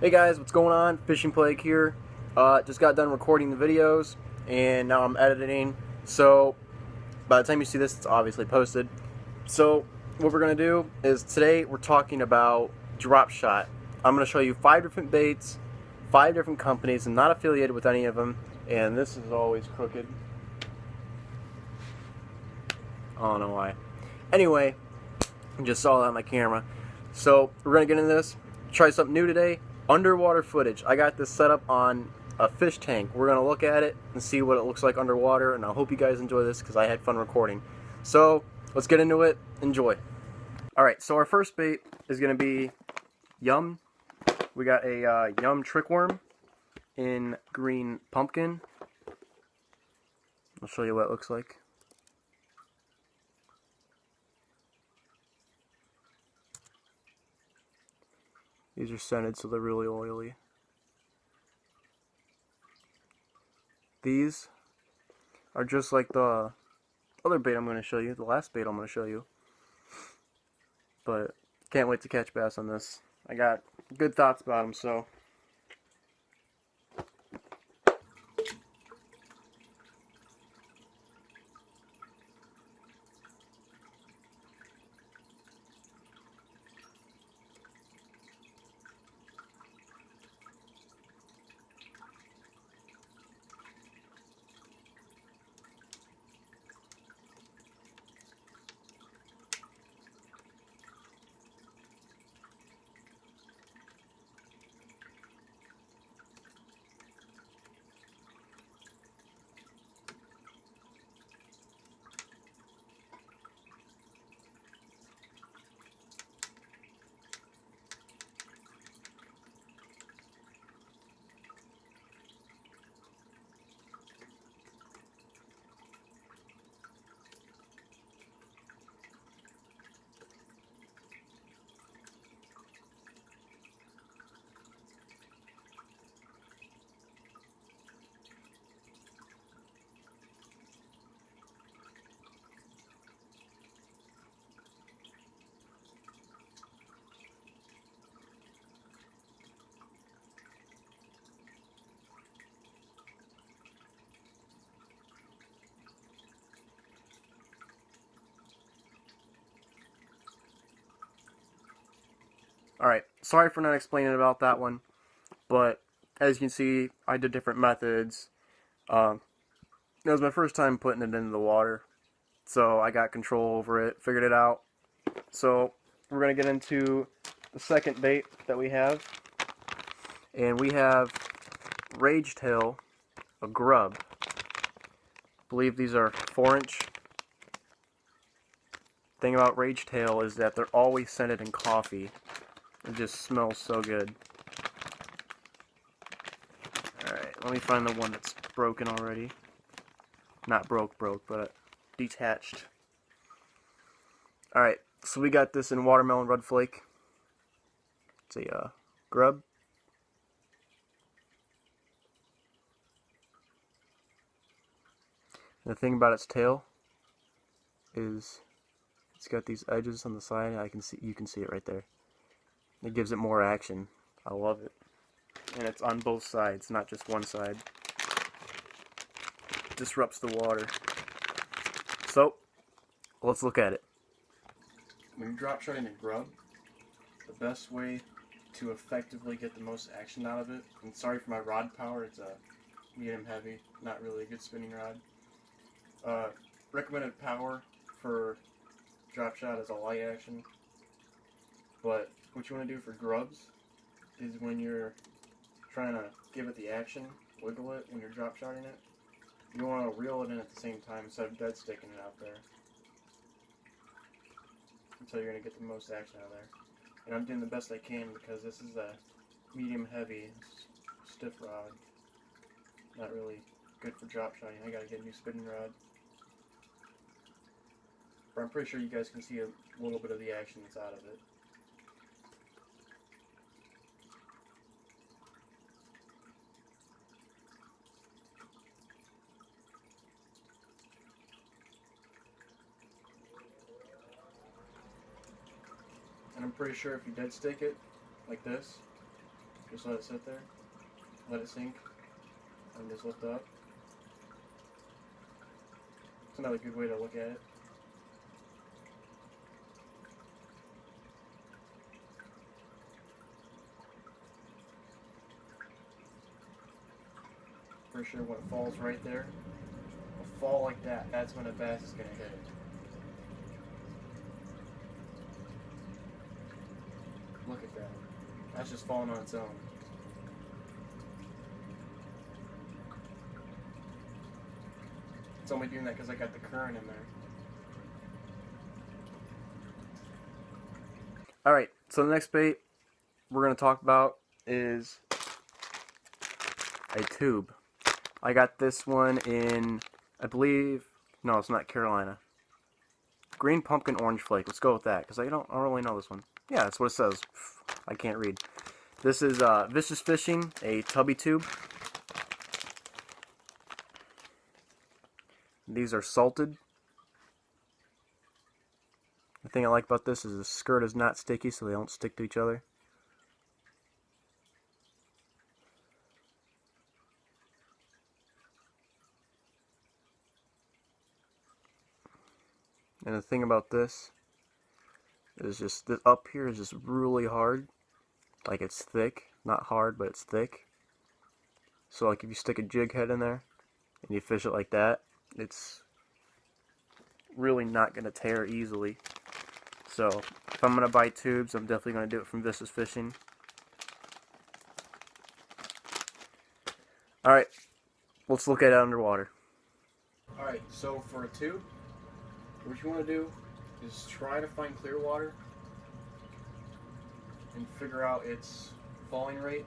Hey guys, what's going on? Fishing Plague here. Just got done recording the videos and now I'm editing. So by the time you see this, it's obviously posted. So what we're going to do is today we're talking about drop shot. I'm going to show you 5 different baits, 5 different companies. I'm not affiliated with any of them, and this is always crooked. I don't know why. Anyway, I just saw that on my camera. So we're going to get into this, try something new today. Underwater footage. I got this set up on a fish tank. We're going to look at it and see what it looks like underwater, and I hope you guys enjoy this because I had fun recording. So let's get into it. Enjoy. Alright, so our first bait is going to be Yum. We got a Yum trick worm in green pumpkin. I'll show you what it looks like. These are scented, so they're really oily. These are just like the other bait I'm going to show you, the last bait I'm going to show you. But can't wait to catch bass on this. I got good thoughts about them, so. Alright, sorry for not explaining about that one, but as you can see, I did different methods. It was my first time putting it into the water, so I got control over it, figured it out. So we're going to get into the second bait that we have, and we have Rage Tail, a grub. I believe these are 4-inch. Thing about Rage Tail is that they're always scented in coffee. It just smells so good. Alright, let me find the one that's broken already. Not broke, but detached. Alright, so we got this in watermelon red flake. It's a grub. And the thing about its tail is it's got these edges on the side. You can see it right there. It gives it more action. I love it. And it's on both sides, not just one side. It disrupts the water. So, let's look at it. When you're drop shotting a grub, the best way to effectively get the most action out of it, and sorry for my rod power, it's a medium heavy, not really a good spinning rod. Recommended power for drop shot is a light action, but what you want to do for grubs is when you're trying to give it the action, wiggle it when you're drop shotting it, you want to reel it in at the same time instead of dead sticking it out there until you're going to get the most action out of there. And I'm doing the best I can because this is a medium heavy stiff rod, not really good for drop shotting. I gotta get a new spinning rod. But I'm pretty sure you guys can see a little bit of the action that's out of it. And I'm pretty sure if you dead stick it like this, Just let it sit there. Let it sink. And just lift up. It's another good way to look at it. For sure when it falls right there, a fall like that, that's when a bass is going to hit it. Look at that. That's just falling on its own. It's only doing that because I got the current in there. Alright, so the next bait we're going to talk about is a tube. I got this one in, I believe, no, it's not Carolina. Green pumpkin orange flake. Let's go with that, because I don't really know this one. Yeah, that's what it says. I can't read. This is Vicious Fishing, a tubby tube. These are salted. The thing I like about this is the skirt is not sticky, so they don't stick to each other. And the thing about this is just this up here is just really hard. Like it's thick, not hard, but it's thick. So like if you stick a jig head in there and you fish it like that, it's really not going to tear easily. So if I'm going to buy tubes, I'm definitely going to do it from Vicious Fishing. Alright, let's look at it underwater. Alright, so for a tube, what you want to do is try to find clear water and figure out its falling rate,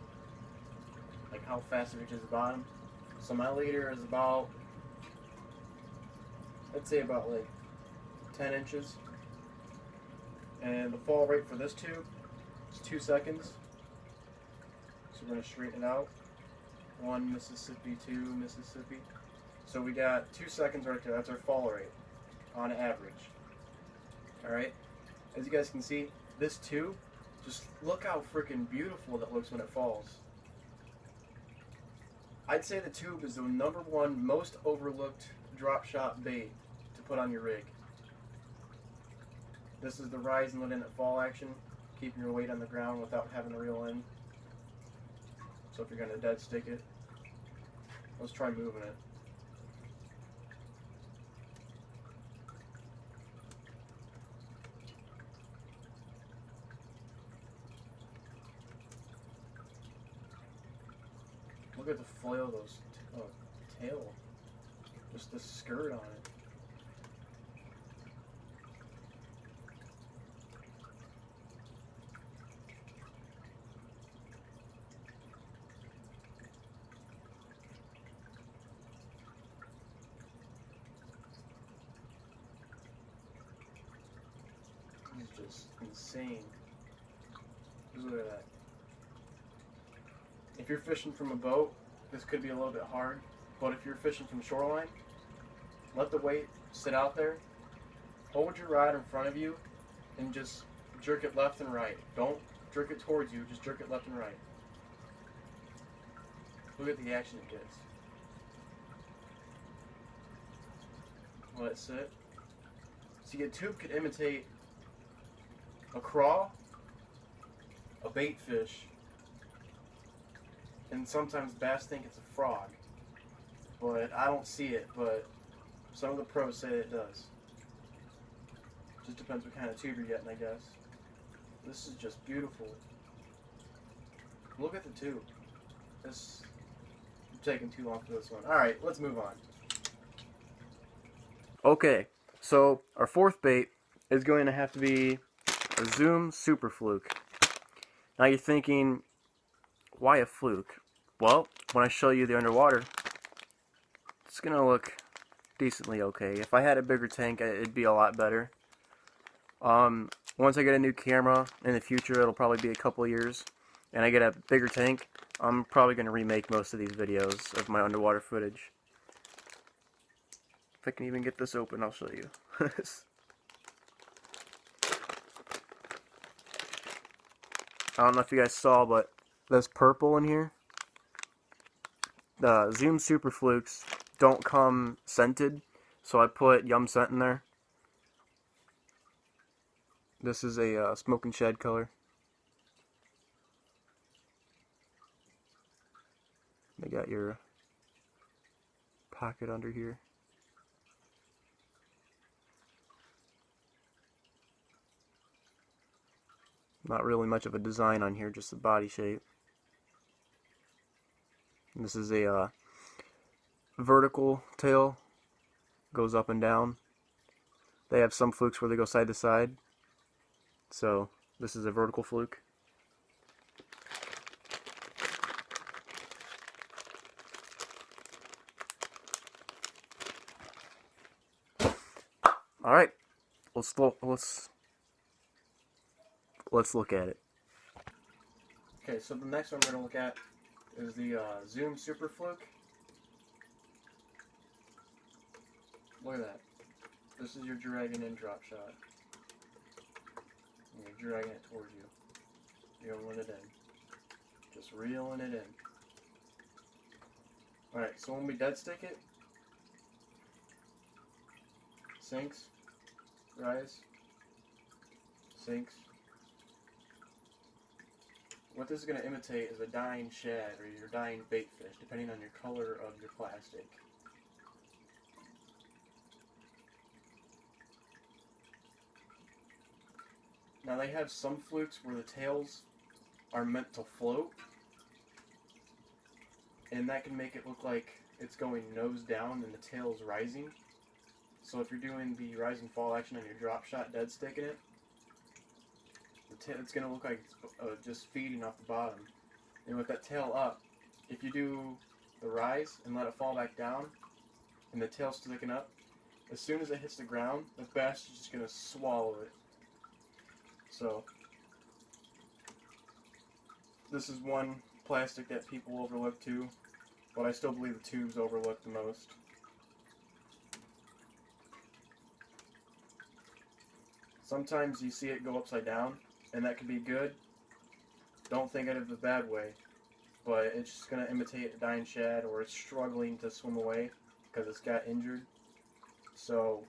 like how fast it reaches the bottom. So my leader is about, I'd say about like 10 inches. And the fall rate for this tube is 2 seconds. So we're going to straighten it out. 1 Mississippi, 2 Mississippi. So we got 2 seconds right there. That's our fall rate on average. Alright? As you guys can see, this tube, just look how freaking beautiful that looks when it falls. I'd say the tube is the #1 most overlooked drop shot bait to put on your rig. This is the rise and let in at fall action, keeping your weight on the ground without having to reel in. So if you're going to dead stick it, let's try moving it. Look at the flail of those tail. Just the skirt on it. This is just insane. Just look at that. If you're fishing from a boat, this could be a little bit hard, but if you're fishing from shoreline, let the weight sit out there, hold your rod in front of you, and just jerk it left and right. Don't jerk it towards you, just jerk it left and right. Look at the action it gets. Let it sit. See, a tube could imitate a craw, a bait fish, and sometimes bass think it's a frog, but I don't see it, but some of the pros say it does. Just depends what kind of tube you're getting, I guess. This is just beautiful. Look at the tube. I'm taking too long for this one. Alright, let's move on. Okay, so our fourth bait is going to have to be a Zoom Super Fluke. Now you're thinking, why a fluke? Well, when I show you the underwater, it's going to look decently okay. If I had a bigger tank, it'd be a lot better. Once I get a new camera in the future, it'll probably be a couple years, and I get a bigger tank, I'm probably going to remake most of these videos of my underwater footage. If I can even get this open, I'll show you. I don't know if you guys saw, but this purple in here. The Zoom Super Flukes don't come scented, so I put Yum Scent in there. This is a smoke and shed color. They got your pocket under here. Not really much of a design on here, just the body shape. And this is a vertical tail, goes up and down. They have some flukes where they go side to side, so this is a vertical fluke. All right, let's look at it. Okay, so the next one we're gonna look at is the Zoom Super Fluke. Look at that. This is your dragging in drop shot. And you're dragging it towards you. Reeling it in. Just reeling it in. Alright, so when we dead stick it, sinks, rise, sinks. What this is going to imitate is a dying shad or your dying bait fish, depending on your color of your plastic. Now they have some flukes where the tails are meant to float, and that can make it look like it's going nose down and the tail's rising. So if you're doing the rise and fall action on your drop shot dead sticking it, it's going to look like it's just feeding off the bottom. And with that tail up, if you do the rise and let it fall back down, and the tail's sticking up, as soon as it hits the ground, the bass is just going to swallow it. So, this is one plastic that people overlook too, but I still believe the tube's overlooked the most. Sometimes you see it go upside down, and that can be good. Don't think of it the bad way, but it's just going to imitate a dying shad, or it's struggling to swim away because it's got injured. So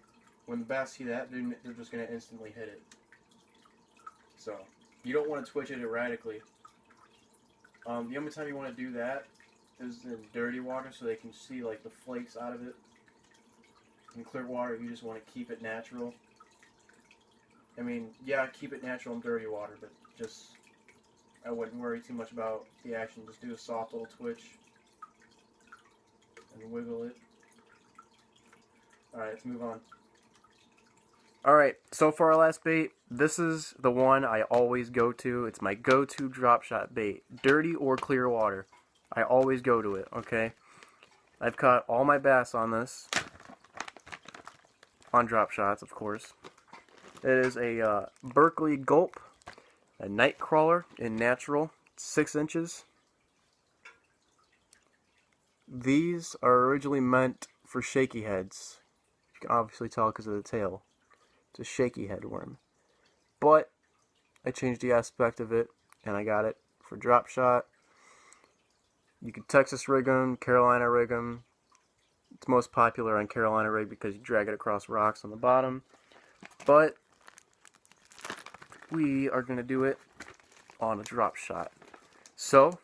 when the bass see that, they're just going to instantly hit it. So you don't want to twitch it erratically. The only time you want to do that is in dirty water, so they can see like the flakes out of it. In clear water, you just want to keep it natural. I mean, yeah, keep it natural in dirty water, but just, I wouldn't worry too much about the action. Just do a soft little twitch and wiggle it. Alright, let's move on. Alright, so for our last bait, this is the one I always go to. It's my go-to drop shot bait. Dirty or clear water. I always go to it, okay? I've caught all my bass on this. On drop shots, of course. It is a Berkeley Gulp, a Nightcrawler in natural, 6 inches. These are originally meant for shaky heads. You can obviously tell because of the tail. It's a shaky head worm. But I changed the aspect of it, and I got it for drop shot. You can Texas rig them, Carolina rig them. It's most popular on Carolina rig because you drag it across rocks on the bottom. But we are going to do it on a drop shot. So,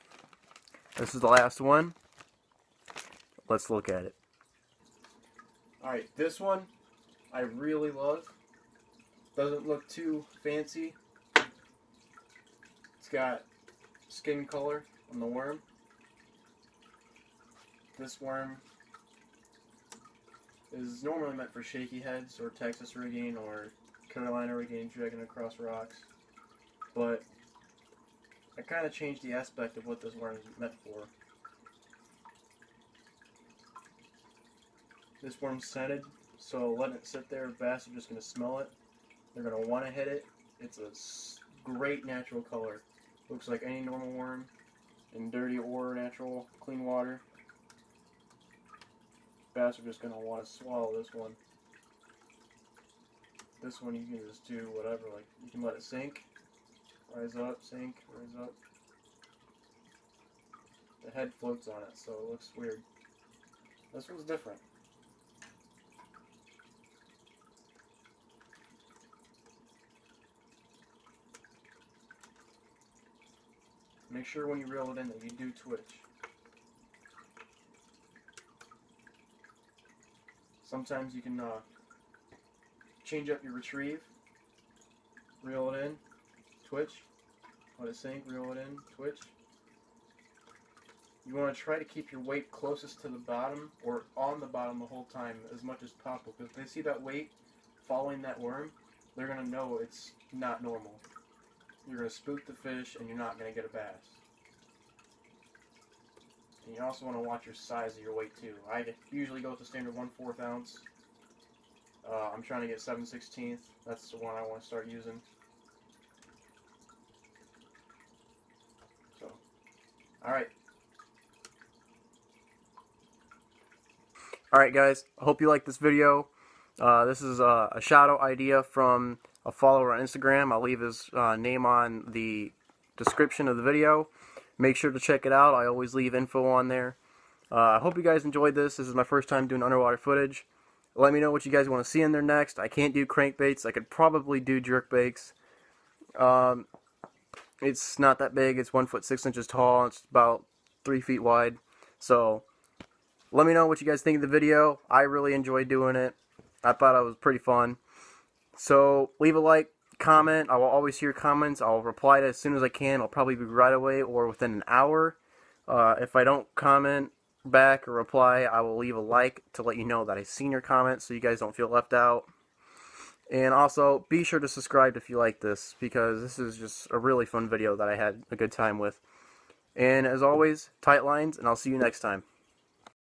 this is the last one. Let's look at it. Alright, this one I really love. Doesn't look too fancy. It's got skin color on the worm. This worm is normally meant for shaky heads or Texas rigging or Carolina rigging, dragging across rocks, but I kind of changed the aspect of what this worm is meant for. This worm's scented, so letting it sit there, bass are just going to smell it. They're going to want to hit it. It's a great natural color. Looks like any normal worm in dirty or natural clean water. Bass are just going to want to swallow this one. This one you can just do whatever, like you can let it sink, rise up, sink, rise up. the head floats on it, so it looks weird. This one's different. Make sure when you reel it in that you do twitch. Sometimes you can change up your retrieve, reel it in, twitch, let it sink, reel it in, twitch. You want to try to keep your weight closest to the bottom or on the bottom the whole time as much as possible, because if they see that weight following that worm, they're going to know it's not normal. You're going to spook the fish and you're not going to get a bass. And you also want to watch your size of your weight too. I usually go with the standard 1/4 ounce. I'm trying to get 7/16. That's the one I want to start using. So, alright. Alright guys, I hope you liked this video. This is a shout out idea from a follower on Instagram. I'll leave his name on the description of the video. Make sure to check it out. I always leave info on there. I hope you guys enjoyed this. This is my first time doing underwater footage. Let me know what you guys want to see in there next. I can't do crankbaits. I could probably do jerkbaits. It's not that big. It's 1 foot 6 inches tall. It's about 3 feet wide. So let me know what you guys think of the video. I really enjoyed doing it. I thought it was pretty fun. So leave a like, comment. I will always hear comments. I'll reply to it as soon as I can. I'll probably be right away or within an hour. If I don't comment back or reply, I will leave a like to let you know that I've seen your comment so you guys don't feel left out. And also, be sure to subscribe if you like this, because this is just a really fun video that I had a good time with. And as always, tight lines, and I'll see you next time.